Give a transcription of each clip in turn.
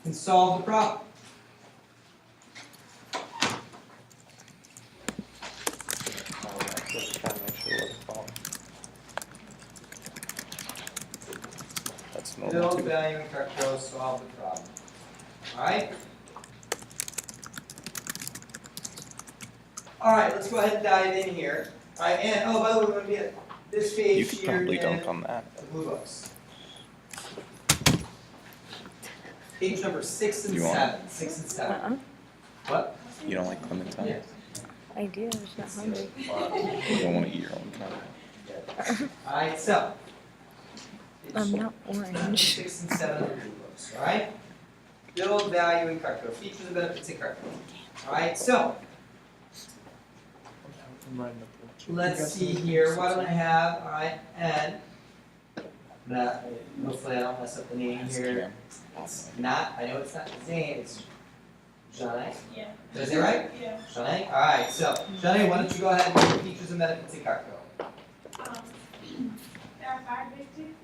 can solve the problem. Just trying to make sure what the problem. That's normal Build too. value in Cutco, solve the problem. Alright? Alright, let's go ahead and dive in here. Alright, and oh, by the way, we're going to be at this page You could here probably in dunk on that. the blue books. Page number 6 and You want 7. 6 and 7. What? You don't like clementine? Yeah. I do, I'm just not hungry. You don't want to eat your own kind. Alright, so. I'm not orange. 6 and 7 of the blue books, alright? Build value in Cutco. Features and benefits in Cutco. Alright, so. Let's see here. What do I have? Alright, and that, hopefully I don't mess up the name here. It's not, I know it's not Zane, it's Johnny. Yeah. Did I say it right? Yeah. Johnny? Alright, so, Johnny, why don't you go ahead and give features and benefits in Cutco? There are 5 big things.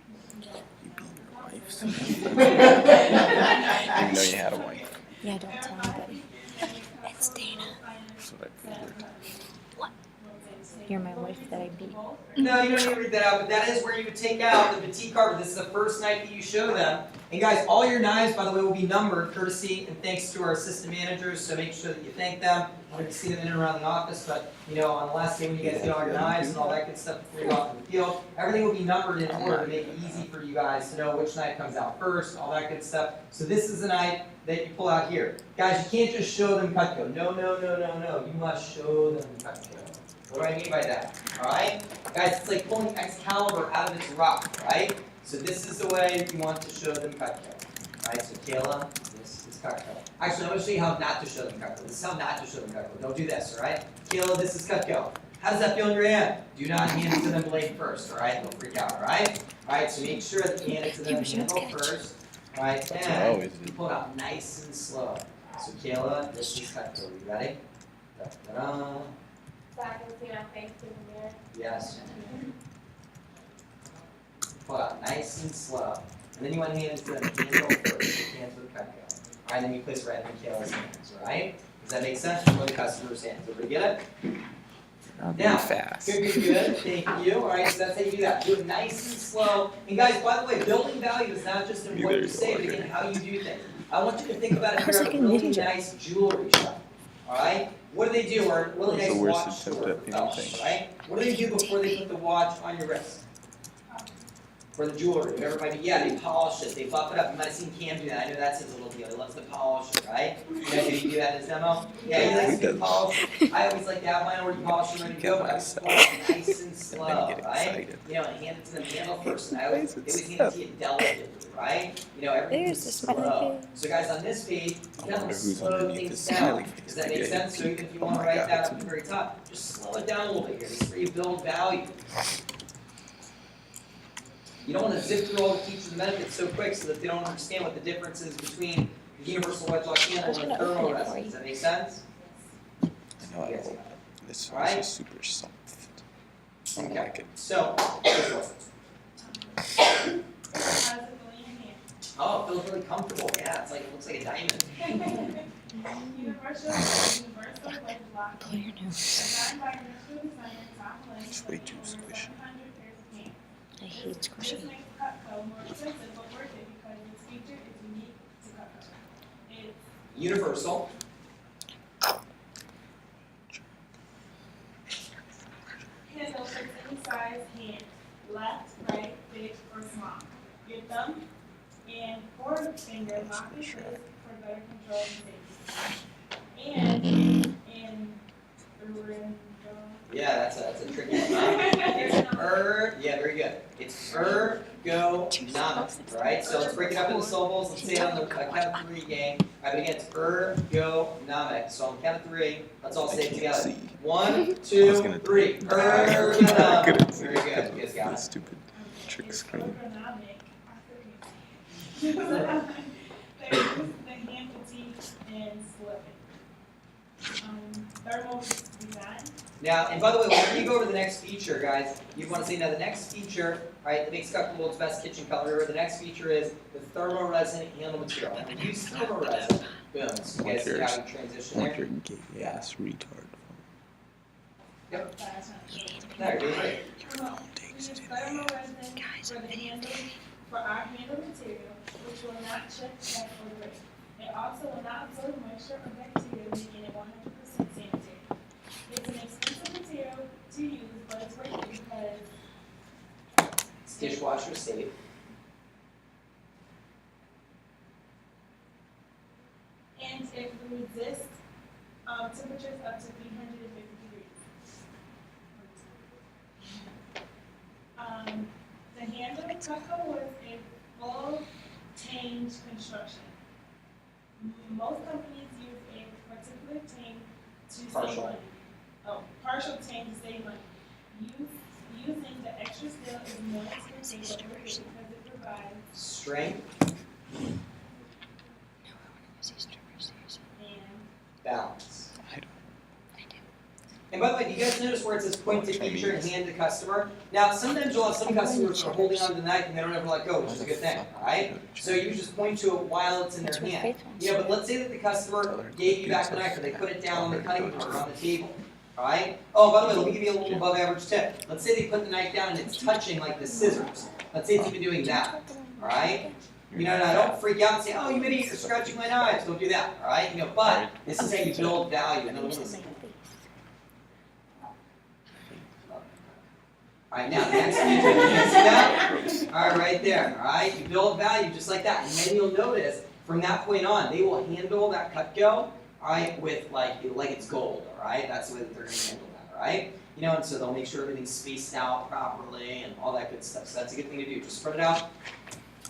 You know you had a wife. Yeah, don't tell anybody. It's Dana. So that figured. You're my wife that I beat. No, you don't need to read that out, but that is where you would take out the petite carver. This is the first night that you show them. And guys, all your knives, by the way, will be numbered, courtesy and thanks to our assistant managers, so make sure that you thank them. I want to see them in and around the office, but, you know, on the last day when you guys get all your knives and all that good stuff before you go out in the field, everything will be numbered in order to make it easy for you guys to know which knife comes out first, all that good stuff. So this is the knife that you pull out here. Guys, you can't just show them Cutco. No, no, no, no, no. You must show them Cutco. What do I mean by that? Alright? Guys, it's like pulling Excalibur out of its rock, right? So this is the way you want to show them Cutco. Alright, so Kayla, this is Cutco. Actually, I'm going to show you how not to show them Cutco. This is how not to show them Cutco. Don't do this, alright? Kayla, this is Cutco. How does that feel in your hand? Do not hand it to them blade first, alright? Don't freak out, alright? Alright, so make sure that you hand it to them handle first. Alright, That's what I always and do. pull it out nice and slow. So Kayla, this is Cutco. You ready? Da-da-da. So I can see my face in the mirror. Yes. Pull out nice and slow. And then you want to hand it to them handle first. Your hands with Cutco. Alright, then you place right in Kayla's hands, alright? Does that make sense? For the customer's hands. Everybody get it? I'll be Now, fast. good, good, good. Thank you. Alright, so that's how you do that. Do it nice and slow. And guys, by the way, building value is not just in what you say, but again, how you do things. I want you to think about it I was here like a a really ninja. nice jewelry shop. Alright? What do they do? Or really What's the nice worst watch attempt store at fellows, anything? right? What do they do before they put the watch on your wrist? For the jewelry, whatever it might be. Yeah, they polish it, they buff it up. You might have seen Cam do that. I know that's his little deal. He loves to polish it, right? You know, did he do that in his demo? Yeah, he likes to polish. I always like to have mine where you polish it ready to go, but I just pull it nice and slow, And then you get right? excited. You know, and hand it to them handle first. And I always, they always hand it to you delicately, right? You know, There's everything's the smiley slow. face. So guys, on this page, you I kind wonder of who's slow underneath things this down. smiley face. Does that make Yeah, sense? So even if you want to my write God, that it's up at the very top, just slow it down a little bit here. This is where you build value. You don't want to zip through all the features and benefits so quick so that they don't understand what the difference is between the universal wedge lock handle and the gonna thermal open it rest. for you. Does that make sense? I know I hope. This Alright. is super soft. I don't Okay. like it. So, How does it feel in your hand? oh, it feels really comfortable. Yeah, it's like it looks like a diamond. Universal wedge lock. Pull your nose. Designed by industrial designer Tom Lynch. It's way too squishy. 700 pairs of hands. I hate This squishy. makes Cutco more expensive but worth it because its feature is unique to Cutco. It's Universal. handle fits any size hand, left, right, big, or small. Your thumb and forefinger lock in place for better control and safety. And in Yeah, that's a tricky one. Huh? It's yeah, very good. It's ergonomic, right? So let's break it up into syllables. Let's say it on the count of 3, gang. All right, but again, it's ergonomic. So on the count of 3, let's all say it together. See. 1, 2, 3. Ergonomic. Very good. You guys got That it. stupid trick screen. They use the hand fatigue and slipping. Thermal design. Now, and by the way, whenever you go over the next feature, guys, you want to say, now the next feature, right, that makes Cup the world's best kitchen cutlery, the next feature is the thermoresin handle material. Now, we use thermoresin, boom, so you guys see how we transition there. Your gay ass retard. Yep. There, you're great. We use thermoresin for the handle, for our handle material, which will not chip, crack, or break. It also will not absorb moisture or bacteria, making it 100% sanitary. It's an expensive material to use, but it's worth it because It's dishwasher safe. and it resists temperatures up to 350 degrees. The handle Cutco was a full change construction. Most companies use a particular tank to save Partial. money. Oh, partial tank to save money. Using the extra steel is more expensive but worth it because it provides Strength and balance. I don't. And by the way, do you guys notice where it says point to feature and hand to customer? Now, sometimes you'll have some customers who are holding on to the knife and they don't ever let go, which is a good thing, alright? So you just point to it while it's in their hand. You know, but let's say that the customer gave you back the knife or they put it down on the cutting board or on the table, alright? Oh, by the way, let me give you a little above average tip. Let's say they put the knife down and it's touching like the scissors. Let's say it's even doing that, alright? You know, now don't freak out and say, oh, you idiot, you're scratching my knives. Don't do that, alright? You know, but this is how you build value. In other words, alright, now the next feature, you guys see that? Alright, right there, alright? You build value just like that. And then you'll notice, from that point on, they will handle that cut dough, alright, with like it's gold, alright? That's the way that they're gonna handle that, alright? You know, and so they'll make sure everything's spaced out properly and all that good stuff. So that's a good thing to do. Just spread it out.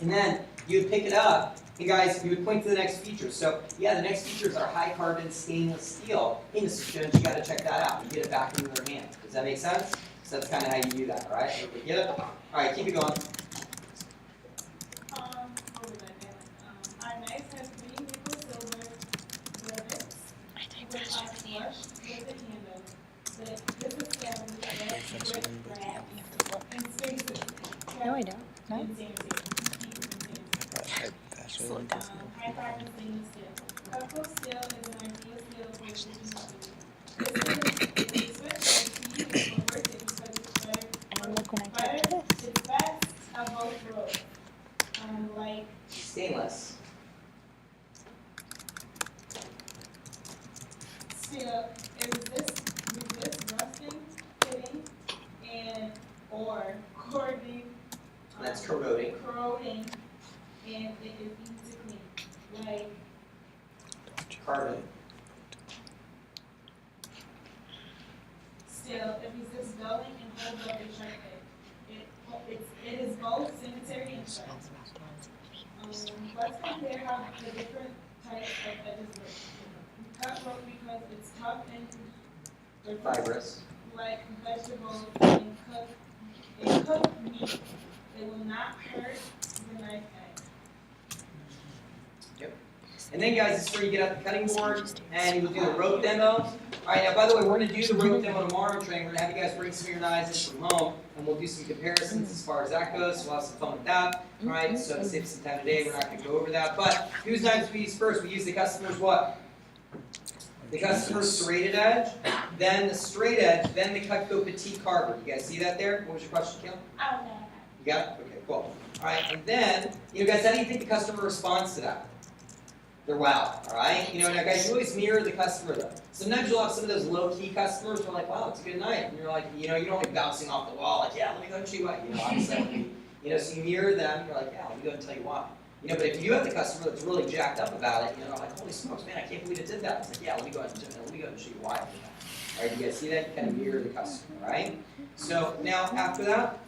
And then you would pick it up, and guys, you would point to the next feature. So, yeah, the next feature is our high carbon stainless steel. Hey, Mr. Jones, you gotta check that out. You get it back into their hand. Does that make sense? So that's kind of how you do that, all right? Everybody get it? All right, keep it going. our knife has 3 nickel silver rivets with a flush with the handle. This is with grab and spaces. No, I don't. No. And sanitary. Slow down. High carbon stainless steel. Cutco steel is an ideal steel for kitchen cutlery. This is expensive to use, but worth it because it's better. And look when I Better, get to this. it's best of both worlds. Like Stainless. steel, it resists rusting, pitting, and or corroding. That's corroding. Corroding, and it is easy to clean. Like Carbon. steel, it resists dulling and holds up a sharp edge. It is both sanitary and sharp. Let's compare how the different types of edges work. Cut rope because it's tough and Fibrous. like vegetables and cooked meat. It will not hurt the knife edge. And then, guys, this is where you get out the cutting board and you will do the rope demo. All right, now, by the way, we're going to do the rope demo tomorrow, Trey. We're going to have you guys bring some of your knives in from home, and we'll do some comparisons as far as that goes, so we'll have some fun with that. All right, so to save some time today, we're not going to go over that. But whose knives we use first? We use the customer's what? The customer's serrated edge, then the straight edge, then the Cutco Petite Carver. You guys see that there? What was your question, Kim? I don't know. You got it? Okay, cool. All right, and then, you know, guys, how do you think the customer responds to that? They're wow, all right? You know, now, guys, you always mirror the customer, though. Sometimes you'll have some of those low-key customers who are like, wow, it's a good knife. And you're like, you know, you don't like bouncing off the wall, like, yeah, let me go and show you what. You know, obviously, you know, so you mirror them, you're like, yeah, let me go and tell you why. You know, but if you have the customer that's really jacked up about it, you know, like, holy smokes, man, I can't believe it did that. It's like, yeah, let me go ahead and show you why. All right, you guys see that? You kind of mirror the customer, right? So now, after that,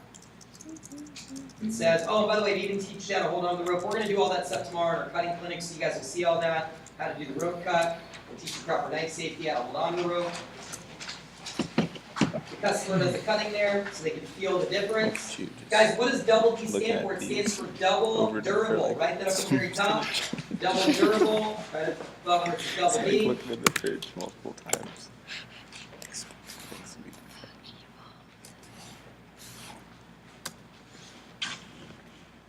it says, oh, by the way, to even teach you how to hold on to the rope, we're going to do all that stuff tomorrow in our cutting clinic, so you guys will see all that, how to do the rope cut. We'll teach you proper knife safety, how to hold on to the rope. The customer does the cutting there, so they can feel the difference. Guys, what does double D stand for? It stands for double durable. Right that up at the very top. Double durable. Right above where it's double D. Look at the fridge multiple times.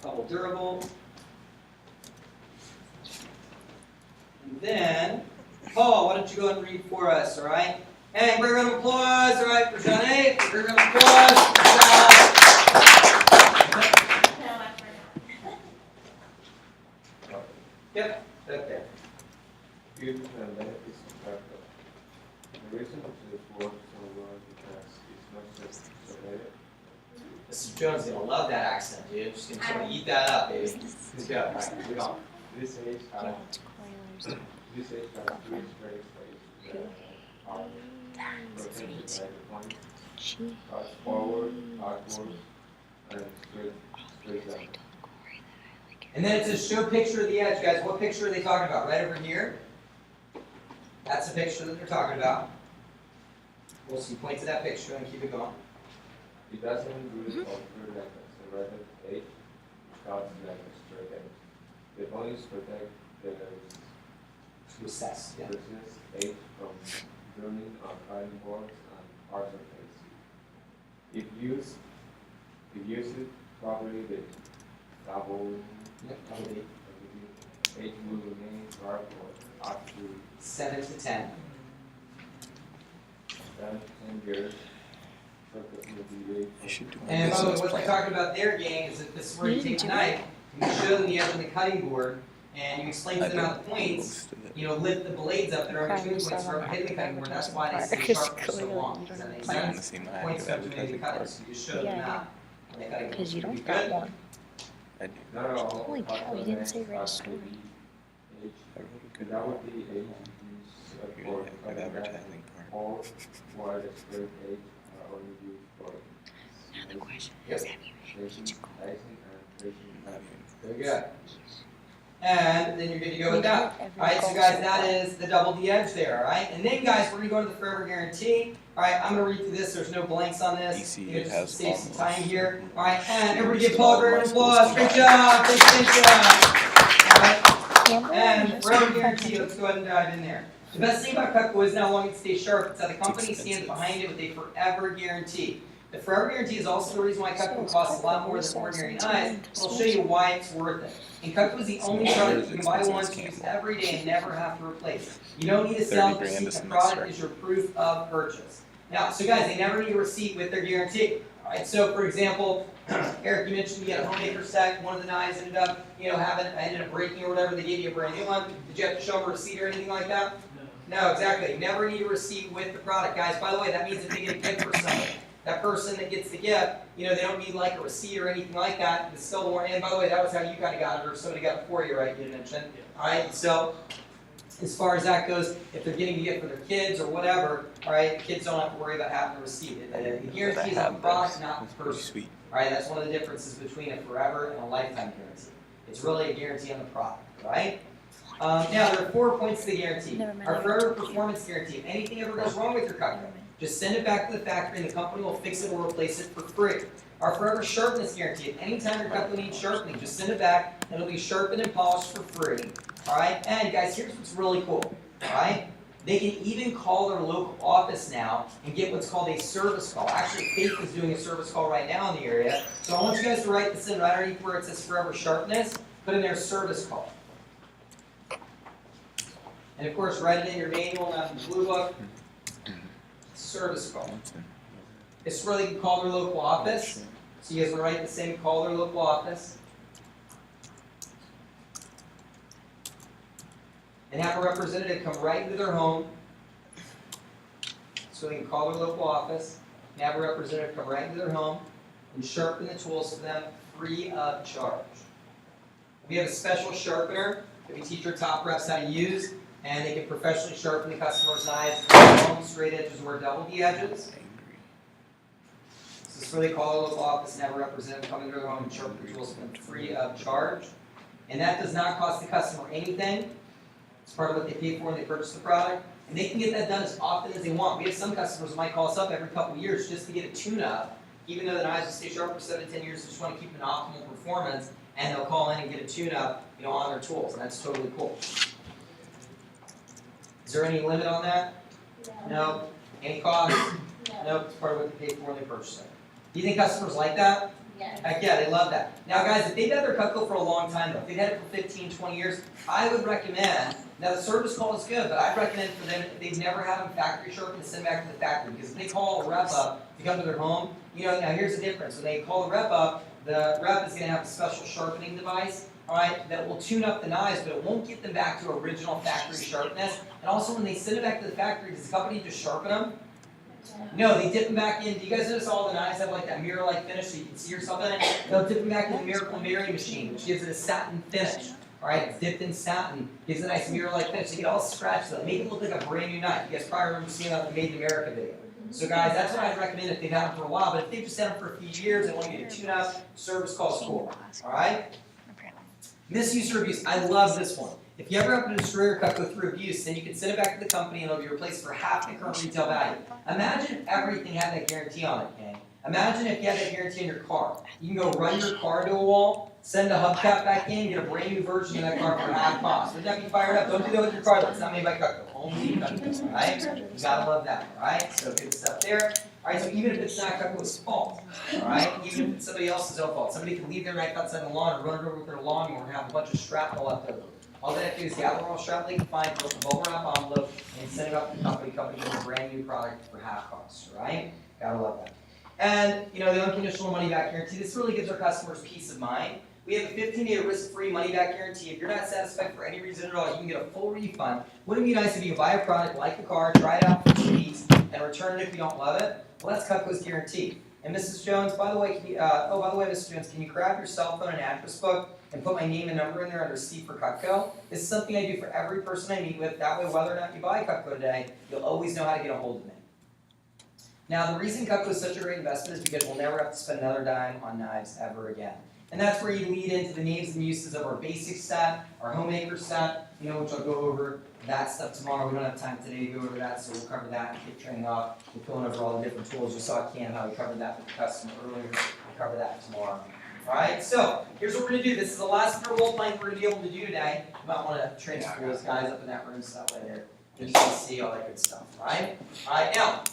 Double durable. And then, Paul, why don't you go ahead and read for us, all right? And big round of applause, all right, for John A. Big round of applause for John. No, I forgot. Yep, right there. Future and benefits of capital. The reason of this work so well because it's not just submitted. Mr. Jones is gonna love that accent, dude. Just gonna try to eat that up, baby. Let's go. All right, we go. This age Yeah, has it's crazy. this age has three straight stages that are protected by the point, She fast forward, backward, and straight down. And then it says show picture of the edge, guys. What picture are they talking about? Right over here. That's the picture that they're talking about. We'll see. Point to that picture and keep it going. It doesn't really offer like a serrated edge, which cuts like a straight edge. The points protect the Recess. Yeah. resist edge from burning on cutting boards and hard surface. If used properly, the double Yep. That'll be edge will remain sharp for up to 7 to 10. 10 years. Surface will be laid You should do a And by the way, business what they're plan. talking about there, gang, is that this is where you You take a do knife, you show them the edge of the cutting board, and you explain I to them how did the points, most of it. you know, lift the blades up that are in Crying between the points yourself for on hitting the cutting board. That's why they stay Because sharp for so clearly long. you Does don't that make have I want to sense? see my Points active go to the advertising cutting, part. so you show them Yeah, that. when the cutting board because you is don't pretty got good. one. I do. Not all Holy cow, you didn't say read a story. Age. I wrote a good That would be age used You're for the active cutting back advertising part. or while the straight age are only used for Now the question Yep. is, have you slicing, dicing, and tracing. Not even. Very good. And then you're good to go with that. Every Alright, so goal guys, so that far. is the double D edge there, alright? And then guys, we're gonna go to the forever guarantee. Alright, I'm gonna read through this, there's no blanks on this. DC You know, just to has save some almost time here. Alright, and everybody give most Paul a of great my schools applause. Great combined. job, thank you. Alright, Amber and just forever went guarantee, 500. let's go ahead and dive in there. The best thing about Cutco is not long it stays sharp, it's that the company stands expensive. behind it with a forever guarantee. The forever guarantee is also the reason why Cutco costs a lot more than ordinary knives. I'll show you why it's worth it. And Cutco is the only product you can buy once, use every day, and never have to replace. You don't need to sell 30 the grand receipt. to The semester. product is your proof of purchase. Now, so guys, they never need a receipt with their guarantee. Alright, so for example, Eric, you mentioned you had a homemaker set, one of the knives ended up, ended up breaking or whatever, they gave you a brand new one. Did you have to show them a receipt or anything like that? No, exactly. Never need a receipt with the product, guys. By the way, that means if they get a gift for somebody, that person that gets the gift, they don't need like a receipt or anything like that. It's still the warranty. And by the way, that was how you kind of got it, or somebody got it for you, right? You mentioned. All right. So, as far as that goes, if they're getting a gift for their kids or whatever, all right, kids don't have to worry about having to receive it. The guarantee is on the product, not the Pretty person. sweet. All right. That's one of the differences between a forever and a lifetime guarantee. It's really a guarantee on the product, right? Now, there are 4 points to the guarantee. Never mind. Our forever performance guarantee. If anything ever goes wrong with your Cutco, just send it back to the factory and the company will fix it or replace it for free. Our forever sharpness guarantee. If any time your Cutco needs sharpening, just send it back and it'll be sharpened and polished for free. Alright, and guys, here's what's really cool. Alright? They can even call their local office now and get what's called a service call. Actually, Faith is doing a service call right now in the area. So I want you guys to write this in right underneath where it says forever sharpness. Put in their service call. And of course, write it in your manual, not in the blue book. Service call. It's where they can call their local office. So you guys will write the same, call their local office. And have a representative come right into their home. So they can call their local office. And have a representative come right into their home and sharpen the tools for them free of charge. We have a special sharpener that we teach our top reps how to use. And they can professionally sharpen the customer's knives, long straight edges or double D edges. So this is where they call their local office and have a representative come into their home and sharpen the tools for them free of charge. And that does not cost the customer anything. It's part of what they pay for when they purchase the product. And they can get that done as often as they want. We have some customers who might call us up every couple of years just to get a tune-up. Even though the knives will stay sharp for 7 to 10 years, they just want to keep an optimal performance. And they'll call in and get a tune-up, on their tools. And that's totally cool. Is there any limit on that? No. Any cost? Nope. It's part of what they pay for when they purchase it. Do you think customers like that? Heck yeah, they love that. Now guys, if they've had their Cutco for a long time though, if they've had it for 15, 20 years, I would recommend, now the service call is good, but I'd recommend for them, if they've never had them factory sharpened, to send back to the factory. Because if they call a rep up to come to their home, now here's the difference. When they call the rep up, the rep is going to have a special sharpening device, all right, that will tune up the knives, but it won't get them back to original factory sharpness. And also when they send it back to the factory, does the company just sharpen them? No, they dip them back in. Do you guys notice all the knives have like that mirror-like finish so you can see yourself in it? They'll dip them back in the Miracle Mary machine, which gives it a satin finish. All right, it's dipped in satin, gives it a nice mirror-like finish. So you get all scratched up, make it look like a brand new knife. You guys probably remember seeing that in the Made in America video. So guys, that's what I'd recommend if they've had them for a while. But if they've just had them for a few years and want to get a tune-up, service call is cool. All right. Misuse or abuse. I love this one. If you ever happen to destroy your Cutco through abuse, then you can send it back to the company and it'll be replaced for half the current retail value. Imagine if everything had that guarantee on it, gang. Imagine if you had that guarantee in your car. You can go run your car to a wall, send a hubcap back in, get a brand new version of that car for half cost. Wouldn't that be fired up? Don't do that with your car though. It's not made by Cutco. Only Cutco, all right? You gotta love that, all right? So good stuff there. All right, so even if it's not Cutco's fault, all right? Even if it's somebody else's own fault. Somebody can leave their knife outside the lawn and run it over with their lawnmower and have a bunch of shrapnel left over. All they have to do is gather all shrapnel they can find, put a bubble wrap envelope, and send it up to the company. Company gets a brand new product for half cost, right? Gotta love that. And, the unconditional money back guarantee, this really gives our customers peace of mind. We have a 15-day risk-free money-back guarantee. If you're not satisfied for any reason at all, you can get a full refund. Wouldn't it be nice if you could buy a product like a car, try it out for 2 weeks, and return it if you don't love it? Well, that's Cutco's guarantee. And Mrs. Jones, by the way, Mrs. Jones, can you grab your cell phone and address book and put my name and number in there under C for Cutco? This is something I do for every person I meet with. That way, whether or not you buy Cutco today, you'll always know how to get a hold of me. Now, the reason Cutco is such a great investment is because we'll never have to spend another dime on knives ever again. And that's where you lead into the names and uses of our basic set, our homemaker set, which I'll go over that stuff tomorrow. We don't have time today to go over that, so we'll cover that and kick training off. We're going over all the different tools. You saw at Cam how we covered that with the customer earlier. We'll cover that tomorrow. All right, so here's what we're going to do. This is the last bit of role playing we're going to be able to do today. You might want to transfer those guys up in that room so that way you can see all that good stuff. All right, now,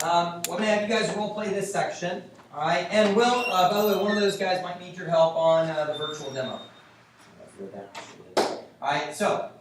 I'm going to have you guys role play this section. All right, and Will, by the way, one of those guys might need your help on the virtual demo. All right, so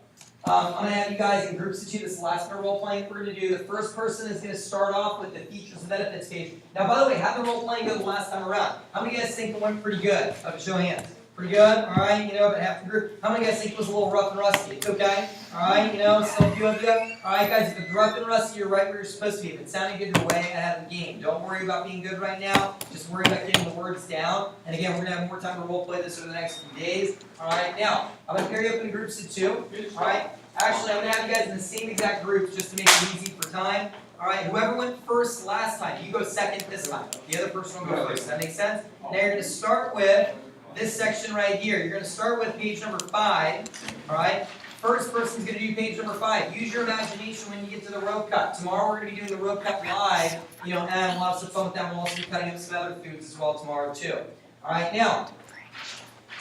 I'm going to have you guys in groups of 2. This is the last bit of role playing we're going to do. The first person is going to start off with the features and benefits page. Now, by the way, how did the role playing go the last time around? How many of you guys think it went pretty good? Show of hands. Pretty good, all right, about half the group. How many of you guys think it was a little rough and rusty? It's okay, all right, still a few of you. All right, guys, if it's rough and rusty, you're right where you're supposed to be. If it sounded good, you're way ahead of the game. Don't worry about being good right now. Just worry about getting the words down. And again, we're going to have more time to role play this over the next few days. All right, now, I'm going to pair you up in groups of 2. All right, actually, I'm going to have you guys in the same exact groups just to make it easy for time. All right, whoever went first last time, you go second this time. The other person will go first. Does that make sense? Now, you're going to start with this section right here. You're going to start with page number 5, all right? First person's going to do page number 5. Use your imagination when you get to the rope cut. Tomorrow we're going to be doing the rope cut live, and we'll have some fun with that. We'll also be cutting up some other foods as well tomorrow too. All right, now,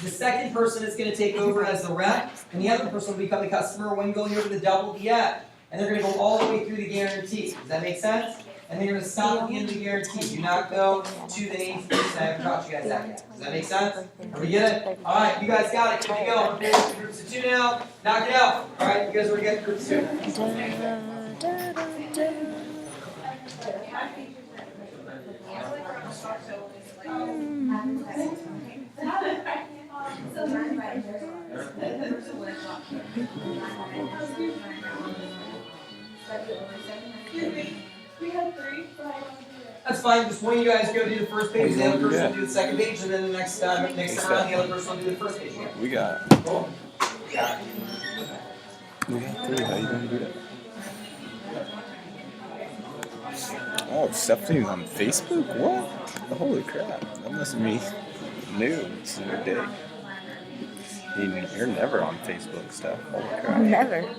the second person is going to take over as the rep, and the other person will become the customer when going over the double DF. And they're going to go all the way through the guarantee. Does that make sense? And then you're going to stop at the end of the guarantee. Do not go to the name piece. I haven't taught you guys that yet. Does that make sense? Are we get it? All right, you guys got it. Here we go. We're going to groups of 2 now. Knock it out. All right, you guys want to get groups 2? We had 3, so I don't do it. That's fine. Just one of you guys go do the first page, the other person will do the second page, and then the next time around, the other person will do the first page again. We got. Cool. Yeah. We got 3. How you gonna do that? Oh, Stephanie's on Facebook? What? Holy crap. That must be new. It's a new day. You're never on Facebook stuff. Holy crap. Never.